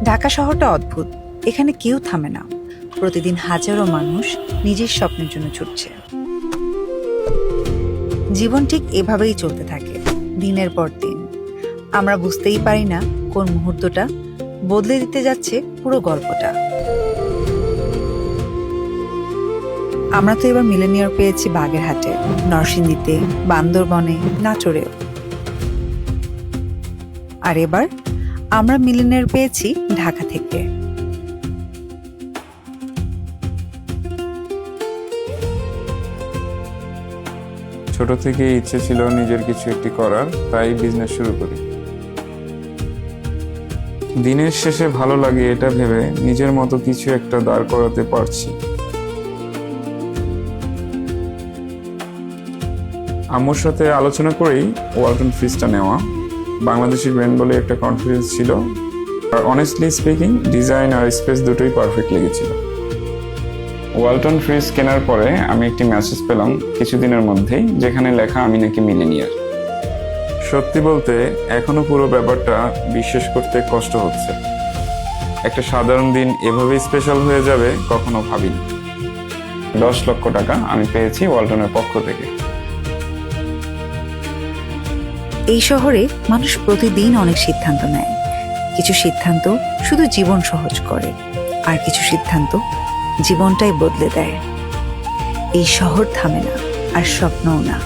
ঢাকা শহরটা অদ্ভুত। এখানে কেউ থামে না। প্রতিদিন হাজারো মানুষ নিজের স্বপ্নের জন্য ছুটছে। জীবন ঠিক এভাবেই চলতে থাকে, দিনের পর দিন। আমরা বুঝতেই পারি না কোন মুহূর্তটা বদলে দিতে যাচ্ছে পুরো গল্পটা। আমরা তো এবার মিলেনিয়ার পেয়েছি বাগেরহাটে, নরসিংদীতে, বান্দরবনে, নাটোরেও। আর এবার আমরা মিলেনিয়ার পেয়েছি ঢাকা থেকে। ছোট থেকে ইচ্ছে ছিল নিজের কিছু একটি করার, তাই বিজনেস শুরু করি। দিনের শেষে ভালো লাগে এটা ভেবে নিজের মতো কিছু একটা দাঁড় করাতে পারছি। আম্মুর সাথে আলোচনা করেই ওয়ালটন ফ্রিজটা নেওয়া। বাংলাদেশি ব্র্যান্ড বলে একটা কনফিডেন্স ছিল, আর অনেস্টলি স্পিকিং ডিজাইন আর স্পেস দুটোই পারফেক্ট লেগেছিল। ওয়ালটন ফ্রিজ কেনার পরে আমি একটি মেসেজ পেলাম কিছুদিনের মধ্যেই, যেখানে লেখা আমি নাকি মিলেনিয়ার। সত্যি বলতে এখনো পুরো ব্যাপারটা বিশ্বাস করতে কষ্ট হচ্ছে। একটা সাধারণ দিন এভাবেই স্পেশাল হয়ে যাবে কখনো ভাবিনি। 10 লক্ষ টাকা আমি পেয়েছি ওয়ালটনের পক্ষ থেকে। এই শহরে মানুষ প্রতিদিন অনেক সিদ্ধান্ত নেয়। কিছু সিদ্ধান্ত শুধু জীবন সহজ করে, আর কিছু সিদ্ধান্ত জীবনটাই বদলে দেয়। এই শহর থামে না, আর স্বপ্নও না।